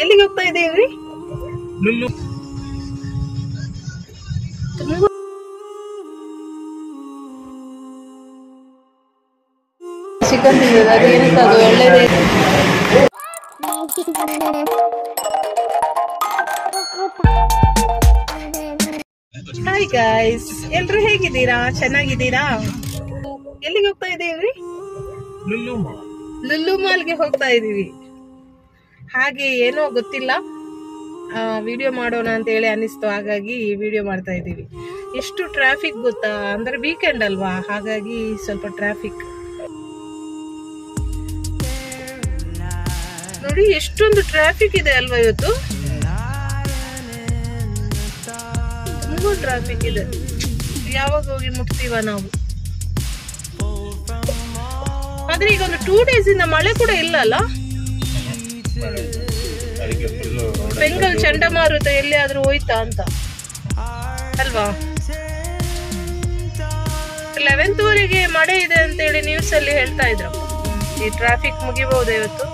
ಎಲ್ಲಿಗೆ ಹೋಗ್ತಾ ಇದ್ದೀವಿ? ಚಿಕನ್ ತಿಂದಿದೆ, ಅದು ಏನಂತ ಅದು ಒಳ್ಳೇದೇ. ಹಾಯ್ ಗೈಸ್, ಎಲ್ರು ಹೇಗಿದ್ದೀರಾ? ಚೆನ್ನಾಗಿದ್ದೀರಾ? ಎಲ್ಲಿಗೆ ಹೋಗ್ತಾ ಇದ್ದೀವಿ? ಲುಲ್ಲು ಮಾಲ್ಗೆ ಹೋಗ್ತಾ ಇದೀವಿ. ಹಾಗೆ ಏನೋ ಗೊತ್ತಿಲ್ಲ, ವಿಡಿಯೋ ಮಾಡೋಣ ಅಂತ ಹೇಳಿ ಅನಿಸ್ತು, ಹಾಗಾಗಿ ವಿಡಿಯೋ ಮಾಡ್ತಾ ಇದ್ದೀವಿ. ಎಷ್ಟು ಟ್ರಾಫಿಕ್ ಗೊತ್ತಾ, ಅಂದ್ರೆ ವೀಕೆಂಡ್ ಅಲ್ವಾ, ಹಾಗಾಗಿ ಸ್ವಲ್ಪ ಟ್ರಾಫಿಕ್ ನೋಡಿ. ಎಷ್ಟೊಂದು ಟ್ರಾಫಿಕ್ ಇದೆ ಅಲ್ವಾ ಇವತ್ತು, ತುಂಬಾ ಟ್ರಾಫಿಕ್ ಇದೆ. ಯಾವಾಗ ಹೋಗಿ ಮುಟ್ತೀವ ನಾವು? ಆದ್ರೆ ಈಗ ಒಂದು 2 days ಇಂದ ಮಳೆ ಕೂಡ ಇಲ್ಲ ಅಲ್ಲ. ಬೆಂಗಲ್ ಚಂಡಮಾರುತ ಎಲ್ಲಿಯಾದ್ರೂ ಹೋಯ್ತಾ ಅಂತ ಅಲ್ವಾ? 11th ವರೆಗೆ ಮಳೆ ಇದೆ ಅಂತ ಹೇಳಿ ನ್ಯೂಸ್ ಅಲ್ಲಿ ಹೇಳ್ತಾ ಇದ್ರು. ಈ ಟ್ರಾಫಿಕ್ ಮುಗಿಬಹುದು ಇವತ್ತು.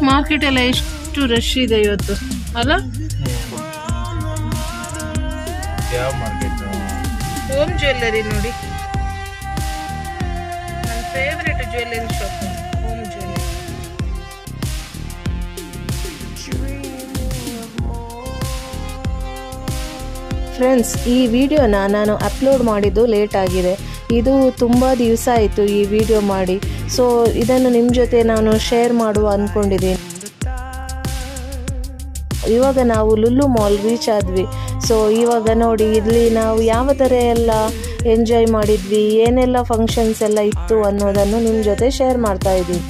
ಮಾರ್ಕೆಟ್ ಎಲ್ಲ ಎಷ್ಟು ರಶ್ ಇದೆ ಇವತ್ತು ಅಲ್ಲ? ಹೋಮ್ ಜ್ಯುವೆಲ್ಲರಿ ನೋಡಿ, ನನ್ನ favourite jewellery shop home jewellery. Friends, ಈ ವಿಡಿಯೋನ ನಾನು ಅಪ್ಲೋಡ್ ಮಾಡಿದ್ದು ಲೇಟ್ ಆಗಿದೆ. ಇದು ತುಂಬ ದಿವಸ ಆಯಿತು ಈ ವಿಡಿಯೋ ಮಾಡಿ. ಸೊ ಇದನ್ನು ನಿಮ್ಮ ಜೊತೆ ನಾನು ಶೇರ್ ಮಾಡುವ ಅಂದ್ಕೊಂಡಿದ್ದೀನಿ. ಇವಾಗ ನಾವು ಲುಲ್ಲು ಮಾಲ್ ರೀಚ್ ಆದ್ವಿ. ಸೊ ಇವಾಗ ನೋಡಿ, ಇಲ್ಲಿ ನಾವು ಯಾವ ಥರ ಎಲ್ಲ ಎಂಜಾಯ್ ಮಾಡಿದ್ವಿ, ಏನೆಲ್ಲ ಫಂಕ್ಷನ್ಸ್ ಎಲ್ಲ ಇತ್ತು ಅನ್ನೋದನ್ನು ನಿಮ್ಮ ಜೊತೆ ಶೇರ್ ಮಾಡ್ತಾ ಇದ್ದೀವಿ.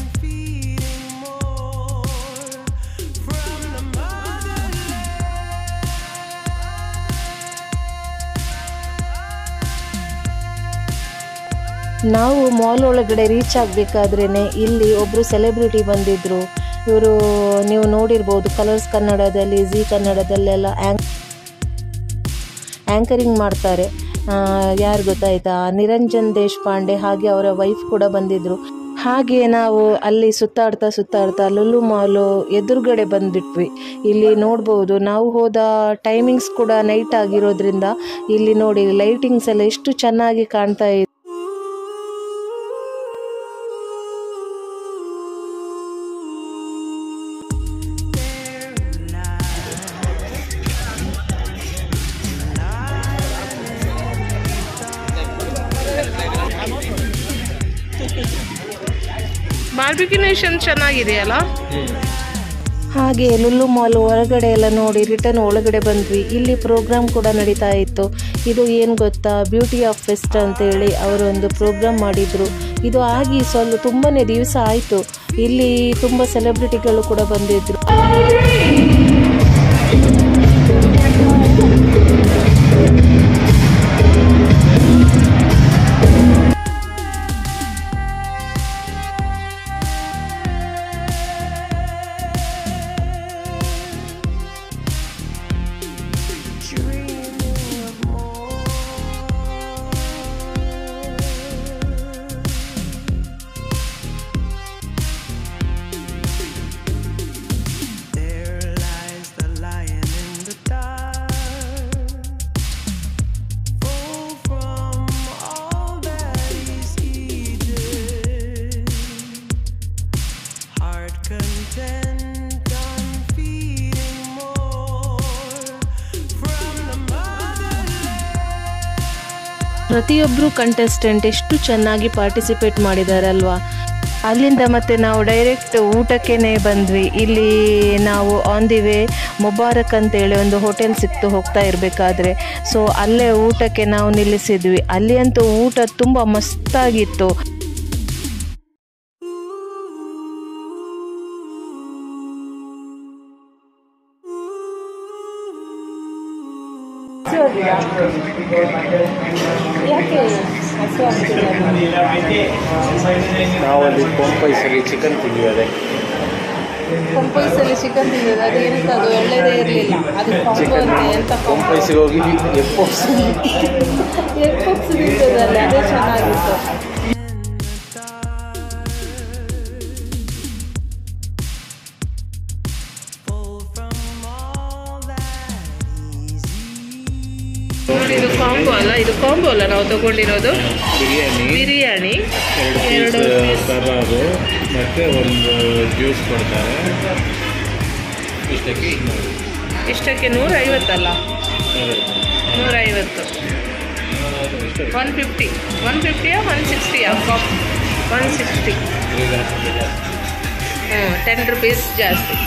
ನಾವು ಮಾಲ್ ಒಳಗಡೆ ರೀಚ್ ಆಗಬೇಕಾದ್ರೇ ಇಲ್ಲಿ ಒಬ್ಬರು ಸೆಲೆಬ್ರಿಟಿ ಬಂದಿದ್ದರು. ಇವರು ನೀವು ನೋಡಿರ್ಬೋದು, ಕಲರ್ಸ್ ಕನ್ನಡದಲ್ಲಿ, ಜಿ ಕನ್ನಡದಲ್ಲೆಲ್ಲ ಆ್ಯಂಕರಿಂಗ್ ಮಾಡ್ತಾರೆ. ಯಾರು ಗೊತ್ತಾಯ್ತಾ? ನಿರಂಜನ್ ದೇಶಪಾಂಡೆ, ಹಾಗೆ ಅವರ ವೈಫ್ ಕೂಡ ಬಂದಿದ್ದರು. ಹಾಗೆ ನಾವು ಅಲ್ಲಿ ಸುತ್ತಾಡ್ತಾ ಲುಲ್ಲು ಮಾಲು ಎದುರುಗಡೆ ಬಂದ್ಬಿಟ್ವಿ. ಇಲ್ಲಿ ನೋಡ್ಬೋದು, ನಾವು ಹೋದ ಟೈಮಿಂಗ್ಸ್ ಕೂಡ ನೈಟ್ ಆಗಿರೋದ್ರಿಂದ ಇಲ್ಲಿ ನೋಡಿ ಲೈಟಿಂಗ್ಸ್ ಎಲ್ಲ ಎಷ್ಟು ಚೆನ್ನಾಗಿ ಕಾಣ್ತಾ ಇದೆ. ಬಾರ್ಬಿಕ್ಯುನೇಷನ್ ಚೆನ್ನಾಗಿದೆಯಲ್ಲ. ಹಾಗೆ ಲುಲ್ಲು ಮಾಲ್ ಹೊರಗಡೆ ಎಲ್ಲ ನೋಡಿ ರಿಟರ್ನ್ ಒಳಗಡೆ ಬಂದ್ವಿ. ಇಲ್ಲಿ ಪ್ರೋಗ್ರಾಮ್ ಕೂಡ ನಡೀತಾ ಇತ್ತು. ಇದು ಏನು ಗೊತ್ತಾ, ಬ್ಯೂಟಿ ಆಫ್ ಫೆಸ್ಟ್ ಅಂತೇಳಿ ಅವರೊಂದು ಪ್ರೋಗ್ರಾಮ್ ಮಾಡಿದರು. ಇದು ಆಗಿ ತುಂಬಾ ದಿವಸ ಆಯಿತು. ಇಲ್ಲಿ ತುಂಬ ಸೆಲೆಬ್ರಿಟಿಗಳು ಕೂಡ ಬಂದಿದ್ರು. ಪ್ರತಿಯೊಬ್ಬರು ಕಂಟೆಸ್ಟೆಂಟ್ ಎಷ್ಟು ಚೆನ್ನಾಗಿ ಪಾರ್ಟಿಸಿಪೇಟ್ ಮಾಡಿದ್ದಾರೆ ಅಲ್ವಾ. ಅಲ್ಲಿಂದ ಮತ್ತೆ ನಾವು ಡೈರೆಕ್ಟ್ ಊಟಕ್ಕೇ ಬಂದ್ವಿ. ಇಲ್ಲಿ ನಾವು ಆನ್ ದಿ ವೇ ಮುಬಾರಕ್ ಅಂತೇಳಿ ಒಂದು ಹೋಟೆಲ್ ಸಿಕ್ತು ಹೋಗ್ತಾ ಇರಬೇಕಾದ್ರೆ. ಸೊ ಅಲ್ಲೇ ಊಟಕ್ಕೆ ನಾವು ನಿಲ್ಲಿಸಿದ್ವಿ. ಅಲ್ಲಿ ಅಂತೂ ಊಟ ತುಂಬ ಮಸ್ತಾಗಿತ್ತು. ನಾವಲ್ಲಿ ಕೊಂಪೈಸಲ್ಲಿ ಚಿಕನ್ ತಿಂದಿದ್ದಾರೆ. ಕೊಂಪೈಸಲ್ಲಿ ಚಿಕನ್ ತಿಂದಿದೆ, ಅದು ಏನಂತ ಅದು ಒಳ್ಳೇದೇ ಇರಲಿಲ್ಲ. ಅದು ಎಂತ ಕೊಂಪೈಸಿಗೆ ಹೋಗಿ ಎಗ್ ಪಫ್ಸ್ ತಿಂತದಲ್ಲ, ಅದೇ ಚೆನ್ನಾಗಿತ್ತು. ಅಲ್ಲ, ಇದು ಕಾಂಬೋ ಅಲ್ಲ ನಾವು ತಗೊಂಡಿರೋದು. ಬಿರಿಯಾನಿ 2 ಪೀಸ್ ಕಬಾಬು ಮತ್ತು ಒಂದು ಜ್ಯೂಸ್ ಕೊಡ್ತಾರೆ. ಇಷ್ಟಕ್ಕೆ 150 ಅಲ್ಲ, 150. 150 150ಯಾ 160ಯಾ? 160. 10 rupees ಜಾಸ್ತಿ.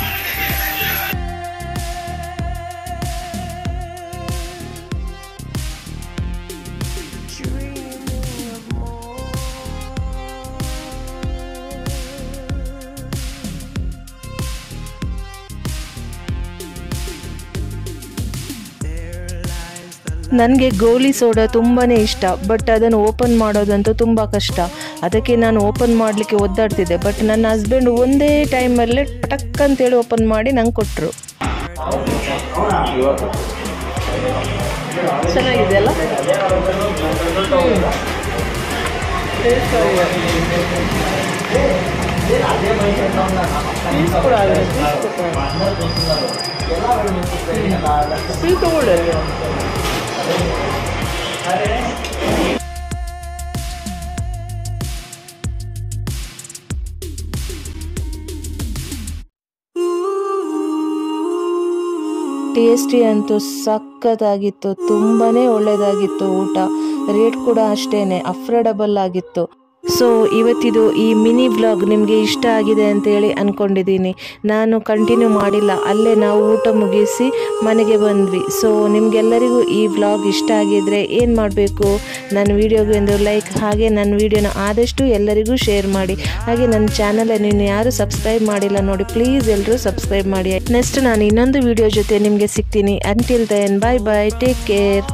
ನನಗೆ ಗೋಲಿ ಸೋಡಾ ತುಂಬಾ ಇಷ್ಟ, ಬಟ್ ಅದನ್ನು ಓಪನ್ ಮಾಡೋದಂತೂ ತುಂಬ ಕಷ್ಟ. ಅದಕ್ಕೆ ನಾನು ಓಪನ್ ಮಾಡಲಿಕ್ಕೆ ಒದ್ದಾಡ್ತಿದ್ದೆ. ಬಟ್ ನನ್ನ ಹಸ್ಬೆಂಡ್ ಒಂದೇ ಟೈಮಲ್ಲೇ ಪಟಕ್ ಅಂತೇಳಿ ಓಪನ್ ಮಾಡಿ ನಂಗೆ ಕೊಟ್ಟರು. ಚೆನ್ನಾಗಿದೆ ಅಲ್ಲ? ಟೇಸ್ಟಿ ಅಂತೂ ಸಖತ್ತಾಗಿತ್ತು, ತುಂಬಾನೇ ಒಳ್ಳೆಯದಾಗಿತ್ತು ಊಟ. ರೇಟ್ ಕೂಡ ಅಷ್ಟೇನೆ ಅಫೋರ್ಡಬಲ್ ಆಗಿತ್ತು. ಸೊ ಇವತ್ತಿದು ಈ ಮಿನಿ ವ್ಲಾಗ್ ನಿಮಗೆ ಇಷ್ಟ ಆಗಿದೆ ಅಂತೇಳಿ ಅಂದ್ಕೊಂಡಿದ್ದೀನಿ. ನಾನು ಕಂಟಿನ್ಯೂ ಮಾಡಿಲ್ಲ, ಅಲ್ಲೇ ನಾವು ಊಟ ಮುಗಿಸಿ ಮನೆಗೆ ಬಂದ್ವಿ. ಸೊ ನಿಮಗೆಲ್ಲರಿಗೂ ಈ ವ್ಲಾಗ್ ಇಷ್ಟ ಆಗಿದ್ರೆ ಏನು ಮಾಡಬೇಕು, ನನ್ನ ವಿಡಿಯೋಗೆ ಒಂದು ಲೈಕ್, ಹಾಗೆ ನನ್ನ ವಿಡಿಯೋನ ಆದಷ್ಟು ಎಲ್ಲರಿಗೂ ಶೇರ್ ಮಾಡಿ. ಹಾಗೆ ನನ್ನ ಚಾನಲನ್ನು ಇನ್ನು ಯಾರು ಸಬ್ಸ್ಕ್ರೈಬ್ ಮಾಡಿಲ್ಲ ನೋಡಿ, ಪ್ಲೀಸ್ ಎಲ್ಲರೂ ಸಬ್ಸ್ಕ್ರೈಬ್ ಮಾಡಿ. ನೆಕ್ಸ್ಟ್ ನಾನು ಇನ್ನೊಂದು ವಿಡಿಯೋ ಜೊತೆ ನಿಮಗೆ ಸಿಗ್ತೀನಿ. ಅಂಟಿಲ್ ದೆನ್, ಬಾಯ್ ಬಾಯ್, ಟೇಕ್ ಕೇರ್.